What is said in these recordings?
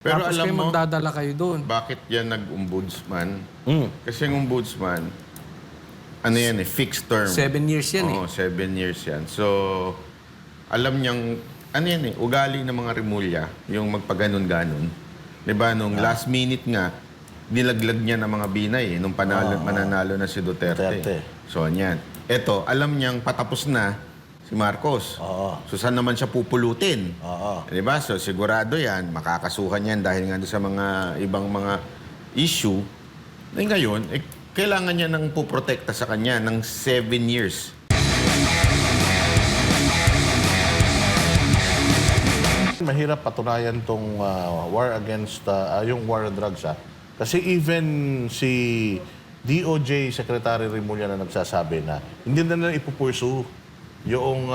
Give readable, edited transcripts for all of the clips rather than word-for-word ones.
Pero Tapos alam kayo mo, magdadala kayo doon. bakit yan nag-ombudsman? Kasi yung ombudsman, ano yan eh, fixed term. 7 years yan Oo, 7 years yan. So, alam niyang, ano yan eh, ugali ng mga Rimulya, yung magpaganon-ganon. Diba, nung last minute nga, nilaglag niya ng mga binay eh, nung mananalo na si Duterte. So, yan. Eto, alam niyang patapos na si Marcos. So, saan naman siya pupulutin? Diba? So, sigurado yan, makakasuhan yan dahil nga doon sa mga ibang mga issue. Eh, ngayon, kailangan niya ng puprotekta sa kanya ng 7 years. Mahirap patunayan tong war against, yung war on drugs. Kasi even si DOJ Secretary Rimulya na nagsasabi na hindi na nila ipupursu yung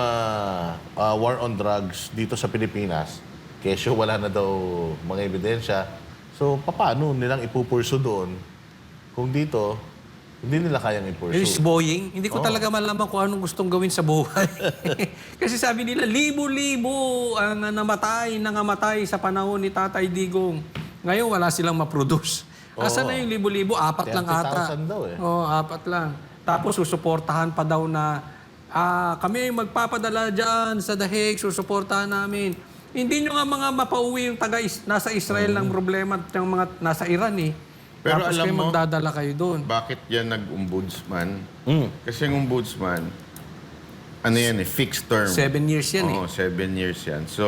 war on drugs dito sa Pilipinas. Kesyo wala na daw mga ebidensya. So, paano nilang ipupursu doon kung dito hindi nila kayang It's ipursu? boying. Hindi ko talaga malaman kung anong gustong gawin sa buhay. Kasi sabi nila, libo-libo ang nangamatay sa panahon ni Tatay Digong. Ngayon, wala silang ma-produce. Asan na yung libo-libo? 4 lang ata. 30,000 daw eh. Oo, 4 lang. Tapos susuportahan pa daw na kami magpapadala dyan sa The Hague, susuportahan namin. Hindi nyo nga mga mapauwi yung nasa Israel ng problema at yung mga nasa Iran eh. Pero Tapos alam kayo mo, magdadala kayo doon. bakit yan nag-ombudsman? Kasi yung ombudsman, ano yan eh, fixed term. 7 years yan eh. Oo, 7 years yan. So,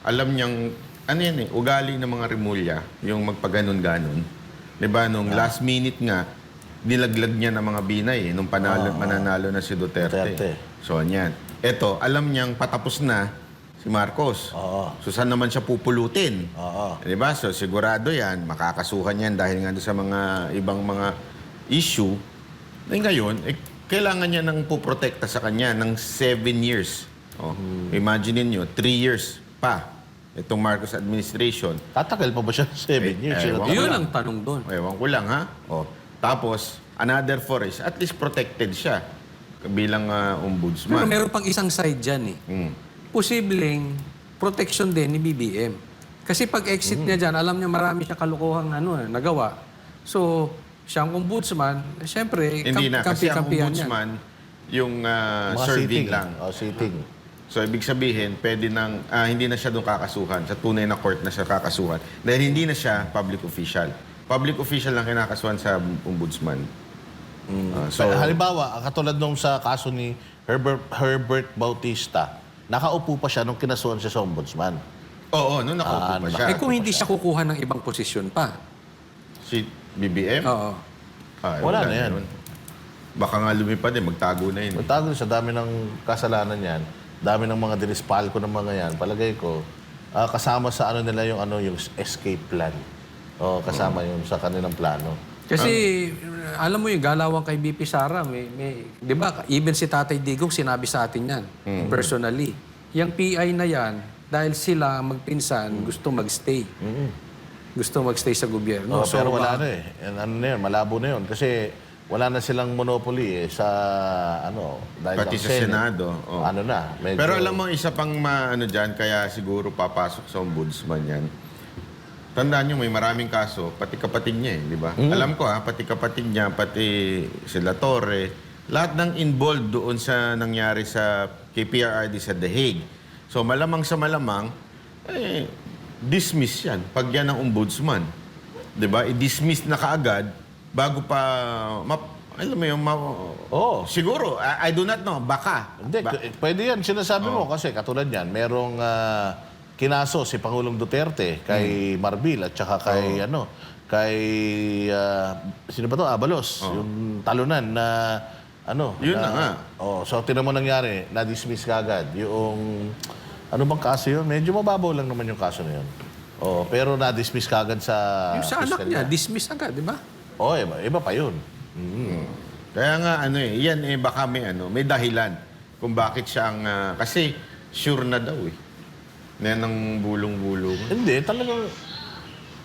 alam niyang, ano yan eh, ugali ng mga Rimulya, yung magpaganon-ganon. Diba, nung last minute nga, nilaglag niya ng mga binay eh, nung mananalo na si Duterte. So, yan. Eto, alam niyang patapos na si Marcos. So, saan naman siya pupulutin? Diba? So, sigurado yan, makakasuhan yan dahil nga doon sa mga ibang mga issue. Eh, ngayon, kailangan niya ng puprotekta sa kanya ng 7 years. Imagine niyo 3 years pa itong Marcos administration. Tatagal pa ba siya 7 years? ewan ko Yun lang. ang tanong doon. Ewan ko lang, ha? Tapos, another 4 years, at least protected siya bilang Pero ombudsman. meron pang isang side dyan eh. Posibleng protection din ni BBM. Kasi pag exit niya dyan, alam niya marami siya kalukuhang nagawa. So, siyang ombudsman, siyempre, Hindi na, kasi ang kampi-kampihan yan. ombudsman, yung Mga serving sitting lang. Sitting. So, ibig sabihin, pwede nang, hindi na siya doon kakasuhan. Sa tunay na court na siya kakasuhan. Dahil hindi na siya public official. Public official lang kinakasuhan sa ombudsman. So, halimbawa, katulad nung sa kaso ni Herbert Bautista, nakaupo pa siya nung kinasuhan siya sa ombudsman. Oo, noon nakaupo pa siya. Eh kung hindi siya kukuha ng ibang posisyon pa. Si BBM? Oo. Wala na yan. yun. Baka nga lumipad magtago na yun. Magtago sa dami ng kasalanan yan, dami ng mga dinispalko ng mga yan, palagay ko, kasama sa ano nila yung escape plan. Kasama yun sa kanilang plano. Kasi, alam mo yung galawang kay BP Sara, di ba, even si Tatay Digong sinabi sa atin yan, personally. Yung PI na yan, dahil sila magpinsan, gusto magstay. Gusto magstay sa gobyerno. Pero wala na eh. Ano na yun, malabo na yun. Kasi wala na silang monopoly sa dahil Pati ang sa Senado. Ano na, medyo... Pero alam mo, isa pang dyan, kaya siguro papasok sa ombudsman yan. Tandaan nyo, may maraming kaso, pati kapatid niya di ba? Alam ko pati kapatid niya, pati sila Torre, lahat ng involved doon sa nangyari sa KPRRD sa The Hague. So malamang sa malamang, dismiss yan pag yan ang ombudsman. Di ba? I-dismiss na kaagad bago pa, alam mo yung, siguro, I do not know, baka. Hindi, pwede yan. Sinasabi mo kasi katulad yan, merong kinaso si Pangulong Duterte kay Marbil at saka kay sino ba to? Abalos. Yung talunan na Yun na nga. So tinan mo nangyari, na-dismiss kaagad. Yung ano bang kaso yun? Medyo mababaw lang naman yung kaso na yun. Pero na-dismiss kaagad sa yung sa anak niya, dismiss agad, di ba? Iba pa yun. Kaya nga, yan baka may dahilan kung bakit siya ang, kasi sure na daw na ng bulong-bulong. Hindi, talagang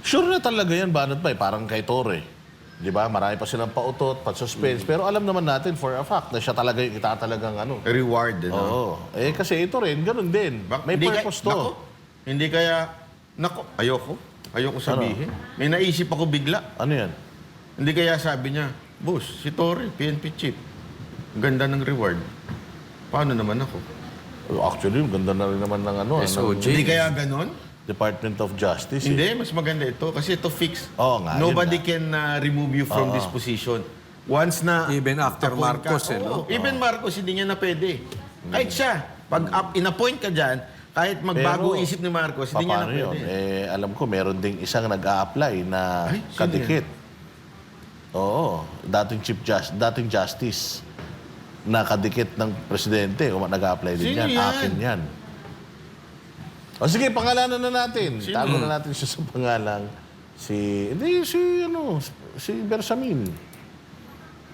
sure na talaga yan, banat ba? Parang kay Torre. Di ba? Marami pa silang pautot, pa-suspense. Pero alam naman natin for a fact na siya talaga yung itatalagang Reward, kasi ito rin, ganun din. May Hindi purpose to. Hindi kaya Nako, ayoko sabihin. May naisip ako bigla. Ano yan? Hindi kaya sabi niya, boss, si Torre, PNP chief. Ganda ng reward. Paano naman ako? Actually, ganda na rin naman ng ano, SOG. ng Hindi kaya ganon? Department of Justice. Hindi, mas maganda ito. Kasi ito fix. Oo nga, Nobody yun can remove you from this position. Once na... Even after appoint Marcos, ka, no? Even Marcos, hindi niya na pwede. Kahit siya, pag in-appoint ka dyan, kahit magbago Pero, isip ni Marcos, hindi niya na paano yun? pwede. Alam ko, meron ding isang nag-a-apply na Ay, sino kadikit. Oo, dating justice na kadikit ng presidente, nag-a-apply din Sino yan. yan? Akin yan. O sige, pangalanan na natin. Sino? Tago na natin siya sa pangalang si Bersamin.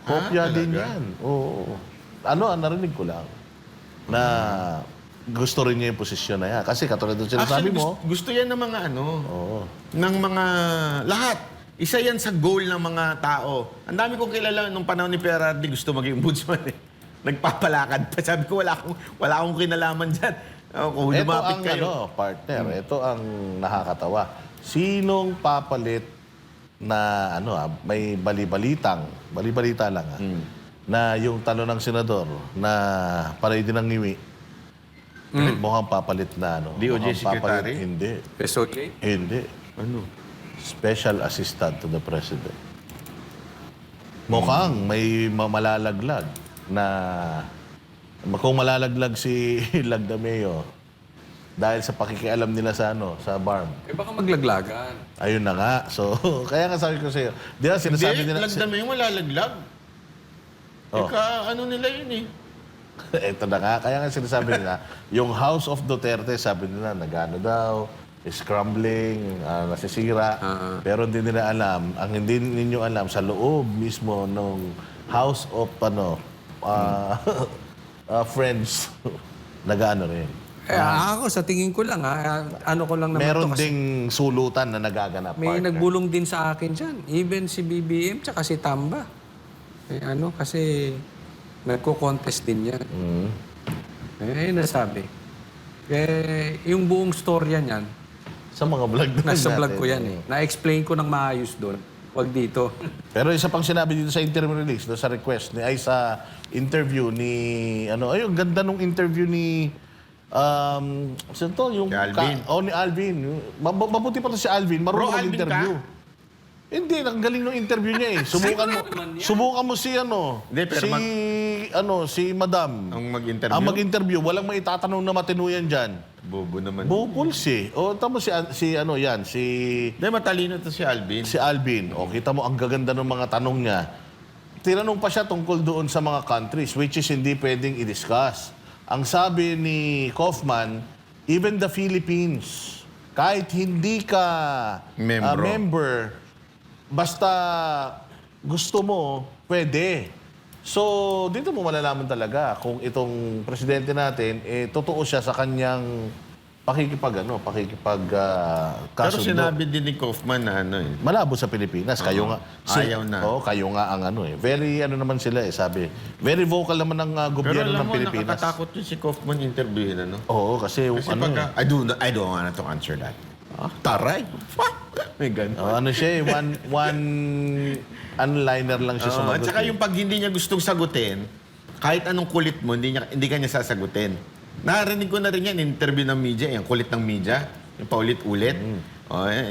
Kopya din talaga? yan. Oo. narinig ko lang na gusto rin niya yung posisyon na yan. Kasi katulad ng sinasabi Actually, mo, gusto yan ng mga oo. ng mga lahat. Isa yan sa goal ng mga tao. Ang dami kong kilala nung panahon ni Perardi gusto maging ombudsman eh. Nagpapalakad pa. Sabi ko, wala akong kinalaman dyan. Kung Ito lumapit ang kayo. partner, ito ang nakakatawa. Sinong papalit na may balibalita lang na yung talo ng senador na paray din ng ngiwi. Mukhang papalit na DOJ mukhang papalit- Secretary? Hindi. SOG? Hindi. Ano? Special Assistant to the President. Mukhang may malalaglag na kung malalaglag si Lagdameo dahil sa pakikialam nila sa sa BARM. Baka maglaglagan. Ayun na nga. So, kaya nga sabi ko sa iyo, di ba sinasabi Hindi, nila... lagdam yung malalaglag. Oh. Ano nila yun eh. Ito na nga. Kaya nga sinasabi nila, yung House of Duterte, sabi nila, nagano daw, scrambling, nasisira. Pero hindi nila alam, ang hindi ninyo alam, sa loob mismo ng House of Friends, nagano rin. Ako, sa tingin ko lang, ano ko lang naman Meron to kasi ding sulutan na nagaganap. may partner. nagbulong din sa akin dyan. Even si BBM tsaka si Tamba. Kasi nagko-contest din yan. Nasabi. Yung buong storya niyan, Sa mga vlog na nasa natin. vlog ko yan eh. Na-explain ko ng maayos doon. Huwag dito. Pero isa pang sinabi dito sa interview release, sa request, sa interview ni, ayun, ganda nung interview ni, sino to? Yung Si Alvin. ni Alvin. Mabuti pa to si Alvin, marunong Bro, Alvin mag-interview. ka? Hindi, ang galing ng interview niya eh. Subukan mo si Hindi, pero si Madam. Ang mag-interview? Ang mag-interview, walang may itatanong na matinuyan dyan. Bobo naman. Bupuls eh. O, tama si Hindi, matalino to si Alvin. si Alvin, kita mo ang gaganda ng mga tanong niya. Tinanong pa siya tungkol doon sa mga countries which is hindi pwedeng i-discuss. Ang sabi ni Kaufman, even the Philippines, kahit hindi ka member, basta gusto mo, pwede. So, dito mo malalaman talaga kung itong presidente natin, totoo siya sa kanyang Pero kasundo. sinabi din ni Kaufman na Malabo sa Pilipinas. Kayo nga. Ayaw na. Kayo nga ang Very naman sila sabi. Very vocal naman ng Pero gobyerno alam ng mo, Pilipinas. nakakatakot yun si Kaufman interviewin, Oo, kasi pagka, I don't want to answer that. Taray. May ganun. siya one-liner lang siya At sumagot. saka yung pag hindi niya gustong sagutin, kahit anong kulit mo, hindi ka niya sasagutin. Narinig ko na rin yan, interview ng media, yung kulit ng media, yung paulit-ulit.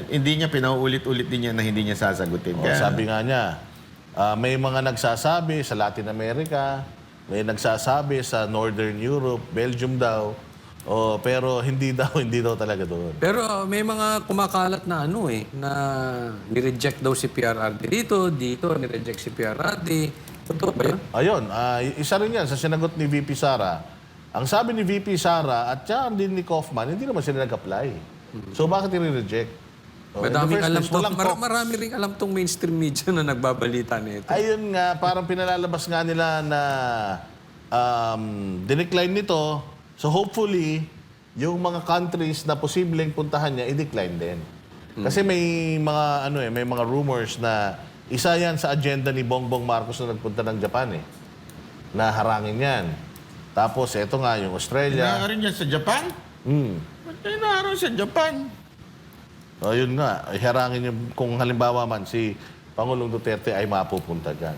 Hindi niya, pinauulit-ulit din niya na hindi niya sasagutin. Sabi nga niya, may mga nagsasabi sa Latin America, may nagsasabi sa Northern Europe, Belgium daw, pero hindi daw talaga doon. Pero may mga kumakalat na na nireject daw si PRRD dito, nireject si PRRD. Totoo ba yun? Ayun, isa rin yan sa sinagot ni VP Sara. Ang sabi ni VP Sara at saka din ni Kaufman, hindi naman sila nag-apply. So bakit i-reject? Madaming alam to. Marami ring alam tong mainstream media na nagbabalita nito. Ayun nga, parang pinalalabas nga nila na dinecline nito. So hopefully, yung mga countries na posibleng puntahan niya, i-decline din. Kasi may mga may mga rumors na isa yan sa agenda ni Bongbong Marcos na nagpunta ng Japan na harangin yan. Tapos eto nga yung Australia. Inaaral niya sa Japan? Ba't inaaraw sa Japan? Yun nga, harangin yung, kung halimbawa man si Pangulong Duterte ay mapupunta dyan.